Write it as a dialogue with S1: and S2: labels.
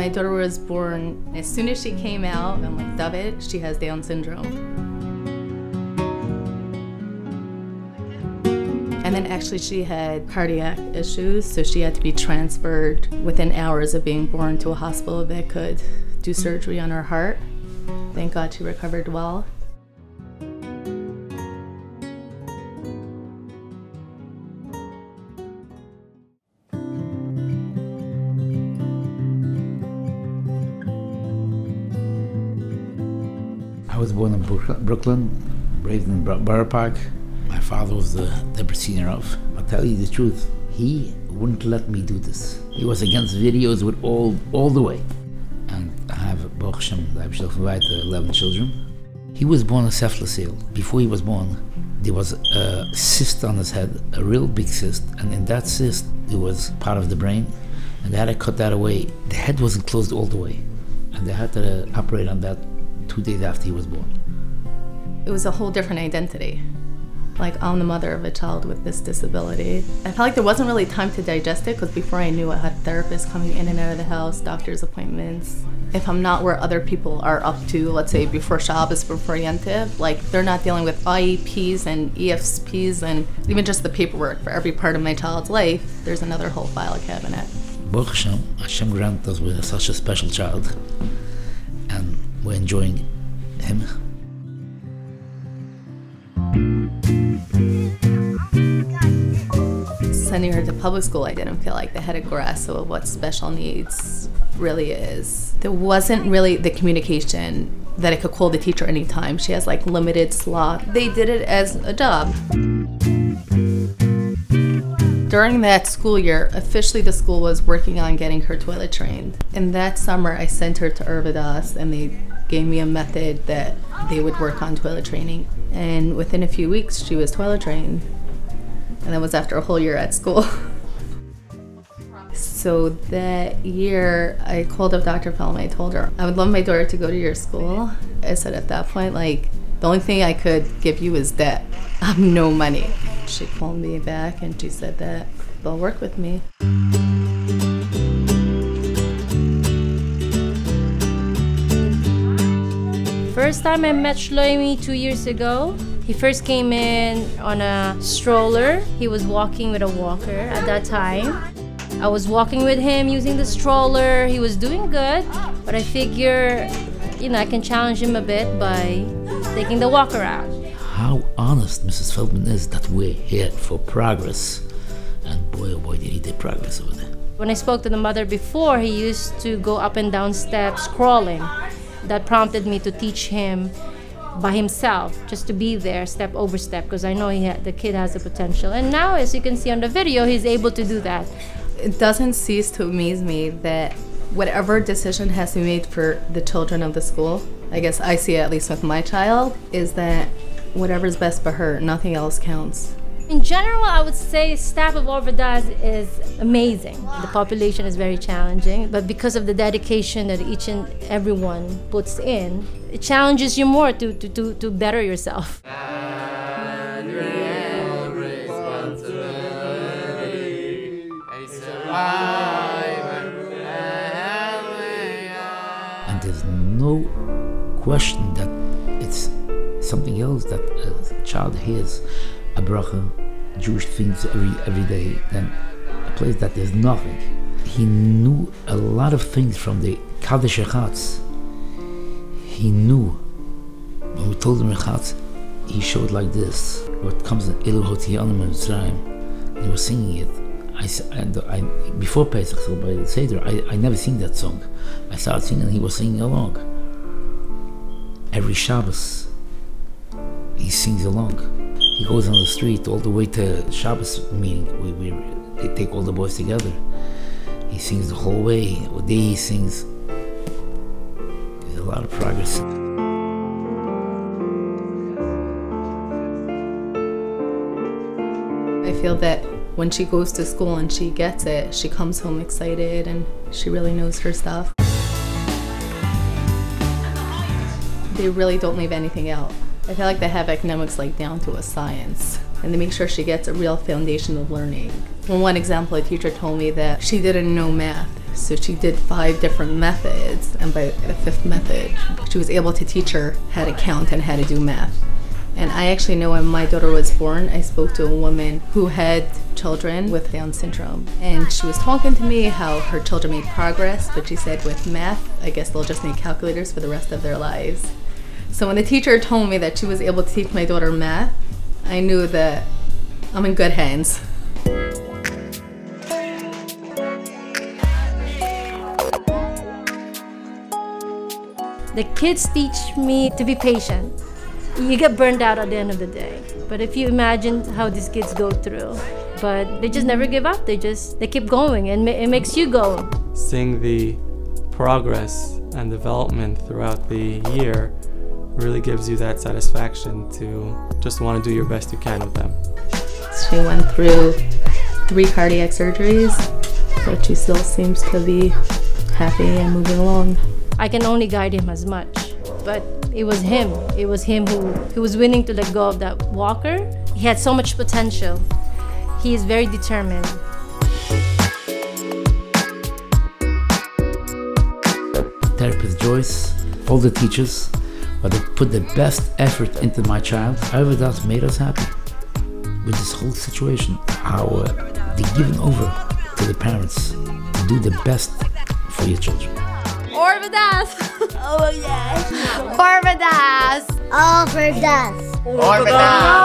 S1: My daughter was born, as soon as she came out, I'm like, David, she has Down syndrome. And then actually she had cardiac issues, so she had to be transferred within hours of being born to a hospital that could do surgery on her heart. Thank God she recovered well.
S2: I was born in Brooklyn, raised in Borough Park. My father was the deputy senior of. I'll tell you the truth, he wouldn't let me do this. He was against videos with all the way. And I have, Baruch Hashem, I have 11 children. He was born a cephalocele. Before he was born, there was a cyst on his head, a real big cyst, and in that cyst, there was part of the brain, and they had to cut that away. The head wasn't closed all the way, and they had to operate on that 2 days after he was born.
S1: It was a whole different identity. Like, I'm the mother of a child with this disability. I felt like there wasn't really time to digest it, because before I knew it, I had therapists coming in and out of the house, doctor's appointments. If I'm not where other people are up to, let's say before Shabbos, before Yantiv, like, they're not dealing with IEPs and EFPs and even just the paperwork for every part of my child's life, there's another whole file cabinet.
S2: Baruch Hashem, Hashem grant us with such a special child, and we're enjoying him.
S1: Sending her to public school, I didn't feel like they had a grasp of what special needs really is. There wasn't really the communication that I could call the teacher anytime. She has like limited slot. They did it as a job. During that school year, officially the school was working on getting her toilet trained. And that summer I sent her to Ohr V'Daas, and they gave me a method that they would work on toilet training. And within a few weeks, she was toilet trained. And that was after a whole year at school. So that year, I called up Dr. Finkelman. I told her, I would love my daughter to go to your school. I said at that point, like, the only thing I could give you is debt. I have no money. She called me back and she said that they'll work with me.
S3: First time I met Shlomi 2 years ago. He first came in on a stroller. He was walking with a walker at that time. I was walking with him using the stroller. He was doing good, but I figure, I can challenge him a bit by taking the walker out.
S2: How honest Mrs. Feldman is that we're here for progress. And boy, oh boy, did he do progress over there.
S3: When I spoke to the mother before, he used to go up and down steps crawling. That prompted me to teach him by himself, just to be there step over step, because I know the kid has the potential. And now, as you can see on the video, he's able to do that.
S1: It doesn't cease to amaze me that whatever decision has to be made for the children of the school, I guess I see it at least with my child, is that whatever's best for her, nothing else counts.
S3: In general, I would say staff of Ohr V'Daas is amazing. The population is very challenging, but because of the dedication that each and everyone puts in, it challenges you more to better yourself.
S4: And
S2: there's no question that it's something else that a child hears a bracha, Jewish things every day, then a place that there's nothing. He knew a lot of things from the Kaddish Echatz. He knew. When we told him Echatz, he showed like this, what comes in Elu Hotiyanim Mitzrayim. He was singing it. Before Pesach, so by the Seder, I never sing that song. I started singing and he was singing along. Every Shabbos, he sings along. He goes on the street all the way to Shabbos meeting. They take all the boys together. He sings the whole way. What day he sings. There's a lot of progress.
S1: I feel that when she goes to school and she gets it, she comes home excited and she really knows her stuff. They really don't leave anything out. I feel like they have economics like down to a science, and they make sure she gets a real foundation of learning. One example, a teacher told me that she didn't know math, So she did 5 different methods, and by the 5th method, she was able to teach her how to count and how to do math. And I actually know when my daughter was born, I spoke to a woman who had children with Down syndrome. And she was talking to me how her children made progress, but she said with math, I guess they'll just need calculators for the rest of their lives. So when the teacher told me that she was able to teach my daughter math, I knew that I'm in good hands.
S3: The kids teach me to be patient. You get burned out at the end of the day. But if you imagine how these kids go through, but they just never give up. They keep going, and it makes you go.
S4: Seeing the progress and development throughout the year really gives you that satisfaction to just want to do your best you can with them.
S1: She went through 3 cardiac surgeries, but she still seems to be happy and moving along.
S3: I can only guide him as much, but it was him. It was him who was willing to let go of that walker. He had so much potential. He is very determined.
S2: Therapist Joyce, all the teachers, but they put the best effort into my child. Ohr V'Daas made us happy with this whole situation. How they're given over to the parents to do the best for your children.
S5: Ohr V'Daas! Oh yeah! Ohr V'Daas!
S6: Ohr V'Daas!
S5: Ohr V'Daas!